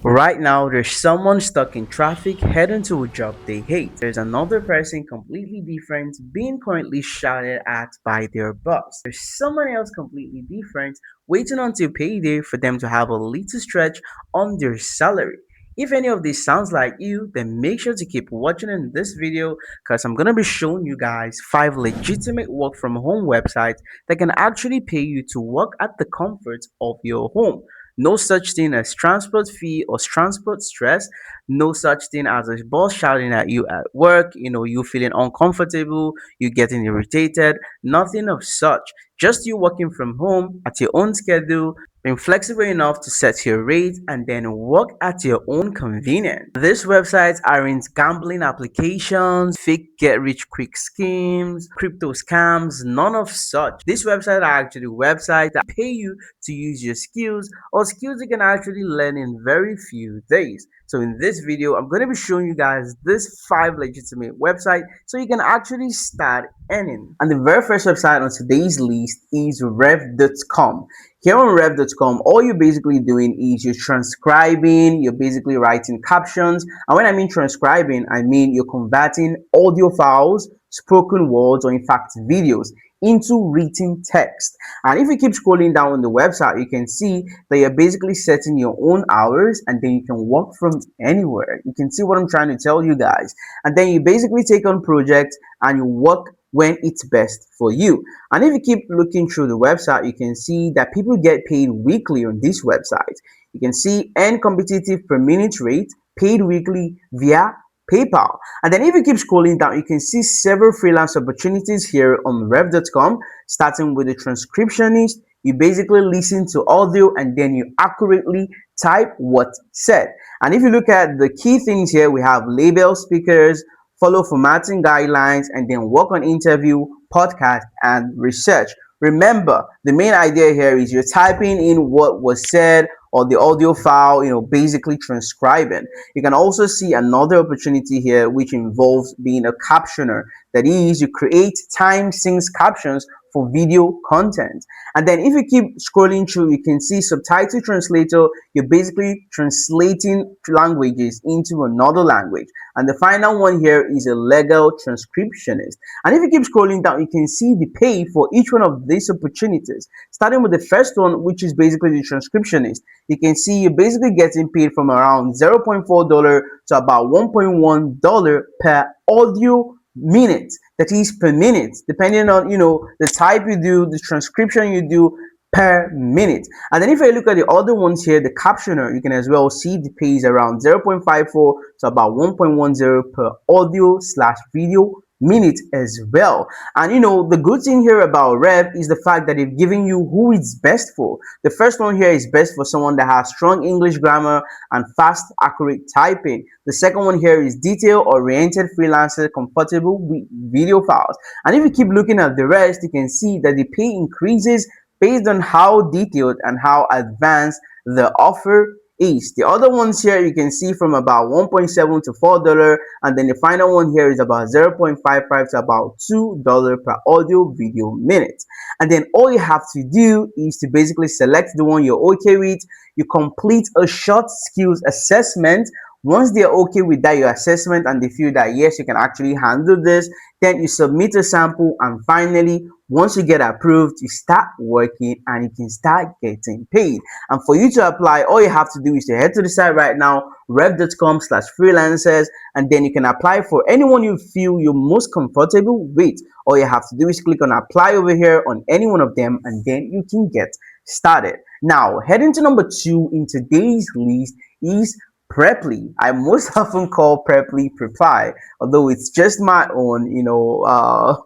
Right now, there's someone stuck in traffic heading to a job they hate. There's another person completely different being currently shouted at by their boss. There's someone else completely different waiting until payday for them to have a little stretch on their salary. If any of this sounds like you, then make sure to keep watching in this video because I'm going to be showing you guys 5 legitimate work from home websites that can actually pay you to work at the comfort of your home. No such thing as transport fee or transport stress. No such thing as a boss shouting at you at work, you feeling uncomfortable, you getting irritated. Nothing of such. Just you working from home at your own schedule, being flexible enough to set your rate and then work at your own convenience. These websites aren't gambling applications, fake get rich quick schemes, crypto scams, none of such. These websites are actually websites that pay you to use your skills or skills you can actually learn in very few days. So in this video, I'm going to be showing you guys this 5 legitimate websites so you can actually start earning. And the very first website on today's list is rev.com. Here on rev.com, all you're basically doing is you're transcribing, you're basically writing captions. And when I mean transcribing, I mean you're converting audio files, spoken words, or in fact videos into written text. And if you keep scrolling down on the website, you can see that you're basically setting your own hours and then you can work from anywhere. You can see what I'm trying to tell you guys. And then you basically take on projects and you work when it's best for you. And if you keep looking through the website, you can see that people get paid weekly on this website. You can see earn competitive per minute rate, paid weekly via PayPal. And then if you keep scrolling down, you can see several freelance opportunities here on rev.com, starting with the transcriptionist. You basically listen to audio and then you accurately type what's said. And if you look at the key things here, we have label speakers, follow formatting guidelines, and then work on interview, podcast, and research. Remember, the main idea here is you're typing in what was said or the audio file, basically transcribing. You can also see another opportunity here which involves being a captioner. That is, you create time syncs captions for video content. And then if you keep scrolling through, you can see subtitle translator. You're basically translating languages into another language. And the final one here is a legal transcriptionist. And if you keep scrolling down, you can see the pay for each one of these opportunities. Starting with the first one, which is basically the transcriptionist, you can see you're basically getting paid from around $0.4 to about $1.1 per audio minute. That is per minute, depending on the type you do, the transcription you do per minute. And then if I look at the other ones here, the captioner, you can as well see the pay is around 0.54 to about 1.10 per audio slash video minute as well. And the good thing here about Rev is the fact that they've given you who it's best for. The first one here is best for someone that has strong English grammar and fast accurate typing. The second one here is detail oriented freelancer comfortable with video files. And if you keep looking at the rest, you can see that the pay increases based on how detailed and how advanced the offer is. The other ones here you can see from about 1.7 to $4, and then the final one here is about 0.55 to about $2 per audio video minute. And then all you have to do is to basically select the one you're okay with. You complete a short skills assessment. Once they're okay with that, your assessment, and they feel that yes, you can actually handle this, then you submit a sample, and finally, once you get approved, you start working and you can start getting paid. And for you to apply, all you have to do is to head to the site right now, rev.com/freelancers, and then you can apply for anyone you feel you're most comfortable with. All you have to do is click on apply over here on any one of them, and then you can get started. Now, heading to number 2 in today's list is Preply. I most often call Preply Preply, although it's just my own,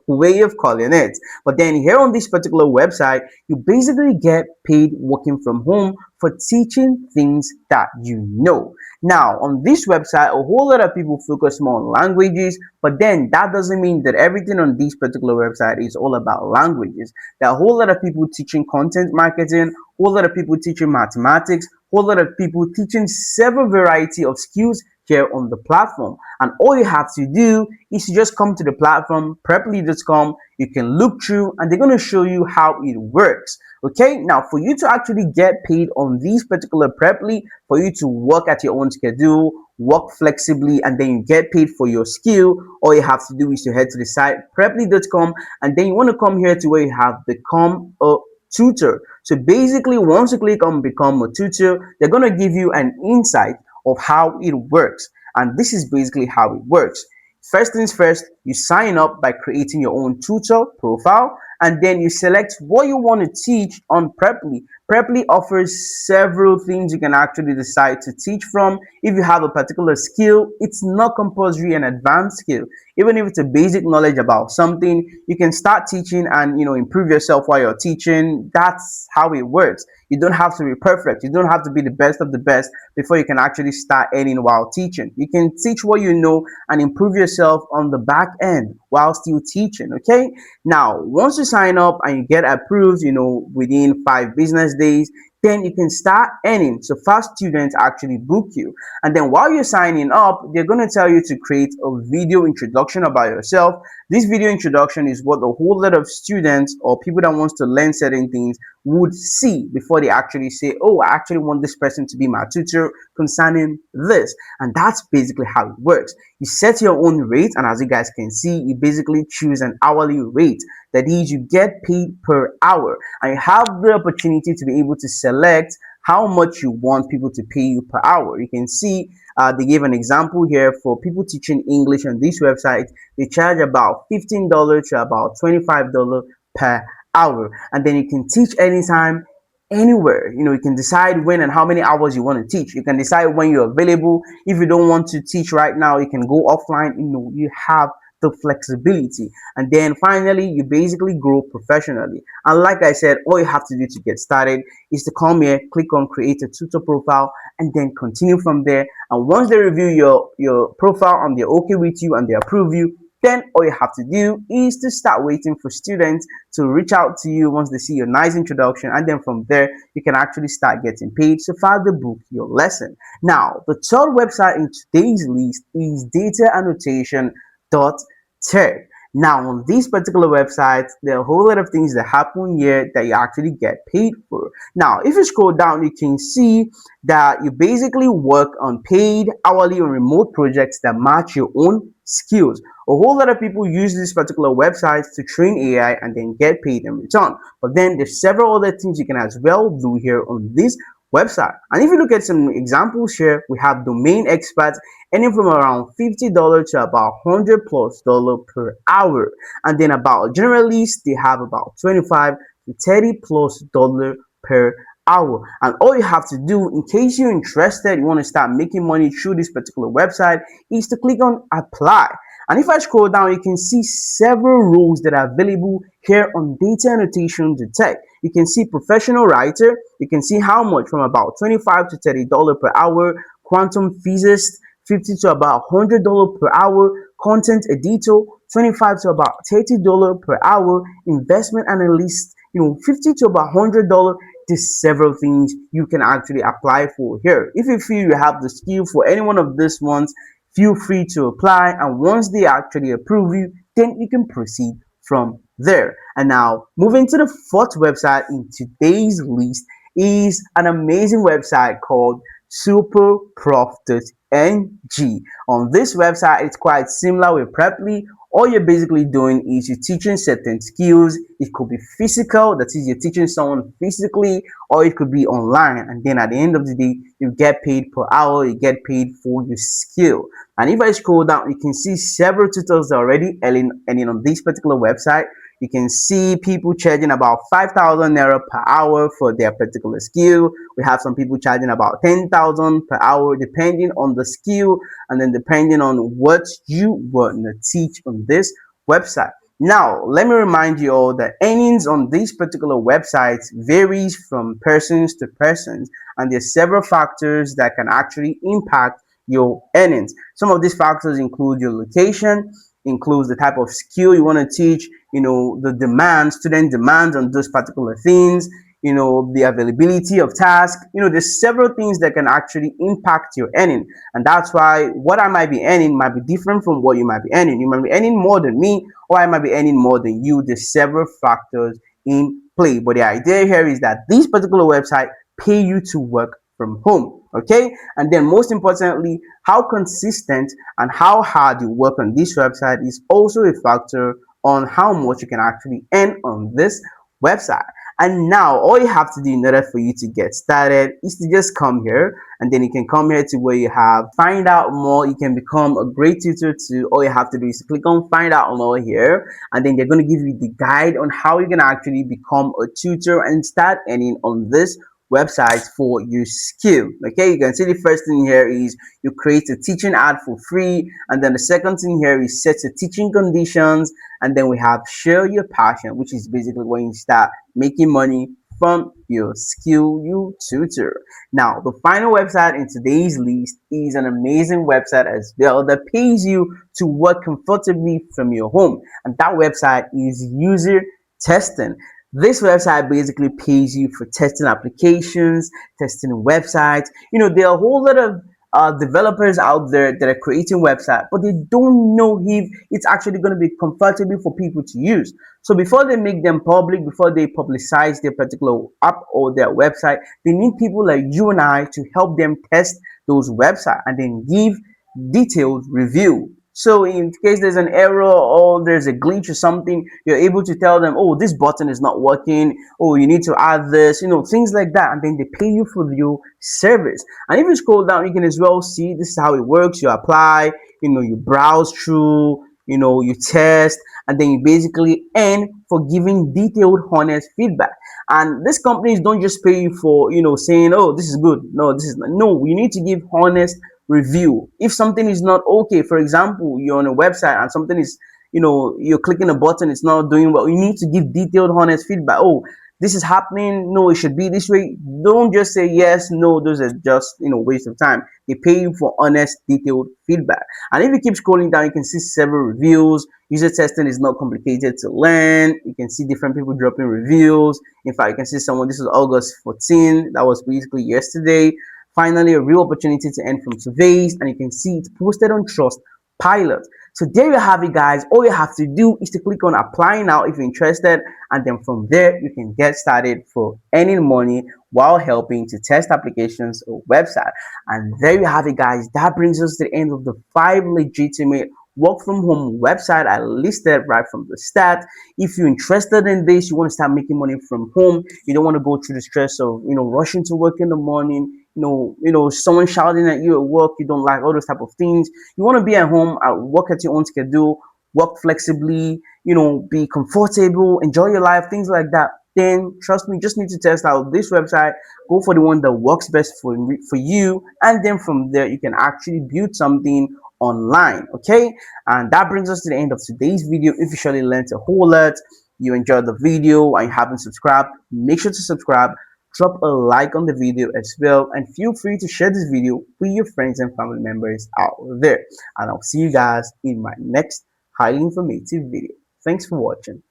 way of calling it. But then here on this particular website, you basically get paid working from home for teaching things that you know. Now, on this website, a whole lot of people focus more on languages, but then that doesn't mean that everything on this particular website is all about languages. There are a whole lot of people teaching content marketing, whole lot of people teaching mathematics, whole lot of people teaching several variety of skills here on the platform. And all you have to do is to just come to the platform, preply.com. You can look through and they're going to show you how it works. Okay, now for you to actually get paid on these particular Preply, for you to work at your own schedule, work flexibly, and then you get paid for your skill, all you have to do is to head to the site preply.com, and then you want to come here to where you have become a tutor. So basically, once you click on become a tutor, they're going to give you an insight of how it works. And this is basically how it works. First things first, you sign up by creating your own tutor profile, and then you select what you want to teach on Preply. Preply offers several things you can actually decide to teach from. If you have a particular skill, it's not compulsory an advanced skill. Even if it's a basic knowledge about something, you can start teaching and improve yourself while you're teaching. That's how it works. You don't have to be perfect. You don't have to be the best of the best before you can actually start earning while teaching. You can teach what you know and improve yourself on the back end while still teaching. Okay. Now, once you sign up and you get approved, within 5 business days, then you can start earning. So fast students actually book you. And then while you're signing up, they're going to tell you to create a video introduction about yourself. This video introduction is what a whole lot of students or people that wants to learn certain things would see before they actually say, oh, I actually want this person to be my tutor concerning this. And that's basically how it works. You set your own rate, and as you guys can see, you basically choose an hourly rate. That is, you get paid per hour, and you have the opportunity to be able to select how much you want people to pay you per hour. You can see they gave an example here for people teaching English on this website. They charge about $15 to about $25 per hour, and then you can teach anytime, anywhere. You can decide when and how many hours you want to teach. You can decide when you're available. If you don't want to teach right now, you can go offline. You have the flexibility. And then finally, you basically grow professionally. And like I said, all you have to do to get started is to come here, click on create a tutor profile, and then continue from there. And once they review your profile and they're okay with you and they approve you, then all you have to do is to start waiting for students to reach out to you once they see your nice introduction, and then from there you can actually start getting paid to further book your lesson. Now, the third website in today's list is data annotation.tech. Now, on this particular website, there are a whole lot of things that happen here that you actually get paid for. Now, if you scroll down, you can see that you basically work on paid, hourly, or remote projects that match your own skills. A whole lot of people use this particular website to train AI and then get paid in return. But then there's several other things you can as well do here on this website. And if you look at some examples here, we have domain experts earning from around $50 to about $100+ per hour. And then about generalists, they have about $25 to $30+ per hour. And all you have to do, in case you're interested, you want to start making money through this particular website, is to click on apply. And if I scroll down, you can see several roles that are available here on data annotation.tech. You can see professional writer. You can see how much, from about $25 to $30 per hour. Quantum physicist, $50 to about $100 per hour. Content editor, $25 to about $30 per hour. Investment analyst, $50 to about $100. There's several things you can actually apply for here. If you feel you have the skill for any one of these ones, feel free to apply, and once they actually approve you, then you can proceed from there. And now, moving to the fourth website in today's list is an amazing website called superprof.ng. On this website, it's quite similar with Preply. All you're basically doing is you're teaching certain skills. It could be physical, that is, you're teaching someone physically, or it could be online. And then at the end of the day, you get paid per hour, you get paid for your skill. And if I scroll down, you can see several tutors already earning on this particular website. You can see people charging about 5,000 naira per hour for their particular skill. We have some people charging about 10,000 per hour, depending on the skill and then depending on what you want to teach on this website. Now, let me remind you all that earnings on these particular websites varies from persons to persons, and there's several factors that can actually impact your earnings. Some of these factors include your location, includes the type of skill you want to teach, the student demands on those particular things, the availability of tasks. There's several things that can actually impact your earning. And that's why what I might be earning might be different from what you might be earning. You might be earning more than me, or I might be earning more than you. There's several factors in play. But the idea here is that this particular website pay you to work from home. Okay. And then most importantly, how consistent and how hard you work on this website is also a factor on how much you can actually earn on this website. And now all you have to do in order for you to get started is to just come here, and then you can come here to where you have find out more. You can become a great tutor too. All you have to do is click on find out more here, and then they're going to give you the guide on how you're going to actually become a tutor and start earning on this website for your skill. Okay, you can see the first thing here is you create a teaching ad for free, and then the second thing here is set your teaching conditions, and then we have share your passion, which is basically when you start making money from your skill you tutor. Now the final website in today's list is an amazing website as well that pays you to work comfortably from your home, and that website is user testing. This website basically pays you for testing applications, testing websites. There are a whole lot of developers out there that are creating websites, but they don't know if it's actually going to be comfortable for people to use. So before they make them public, before they publicize their particular app or their website, they need people like you and I to help them test those websites and then give detailed review. So in case there's an error or there's a glitch or something, you're able to tell them, oh, this button is not working. Oh, you need to add this, things like that. And then they pay you for your service. And if you scroll down, you can as well see this is how it works. You apply, you browse through, you test, and then you basically earn for giving detailed, honest feedback. And these companies don't just pay you for, saying, oh, this is good. No, this is not. No, you need to give honest review. If something is not okay, for example, you're on a website and something is, you're clicking a button, it's not doing well, you need to give detailed, honest feedback. Oh, this is happening. No, it should be this way. Don't just say yes, no, those are just, waste of time. They pay you for honest, detailed feedback. And if you keep scrolling down, you can see several reviews. User testing is not complicated to learn. You can see different people dropping reviews. In fact, you can see someone, this was August 14, that was basically yesterday. Finally, a real opportunity to earn from surveys, and you can see it's posted on Trust Pilot. So there you have it, guys. All you have to do is to click on apply now if you're interested, and then from there you can get started for earning money while helping to test applications or website. And there you have it, guys. That brings us to the end of the 5 legitimate work from home website I listed right from the start. If you're interested in this, you want to start making money from home, you don't want to go through the stress of rushing to work in the morning, someone shouting at you at work, you don't like all those type of things. You want to be at home, work at your own schedule, work flexibly, be comfortable, enjoy your life, things like that. Then trust me, just need to test out this website, go for the one that works best for you, and then from there you can actually build something online. Okay, and that brings us to the end of today's video. If you surely learned a whole lot, you enjoyed the video and you haven't subscribed, make sure to subscribe, drop a like on the video as well, and feel free to share this video with your friends and family members out there. And I'll see you guys in my next highly informative video. Thanks for watching.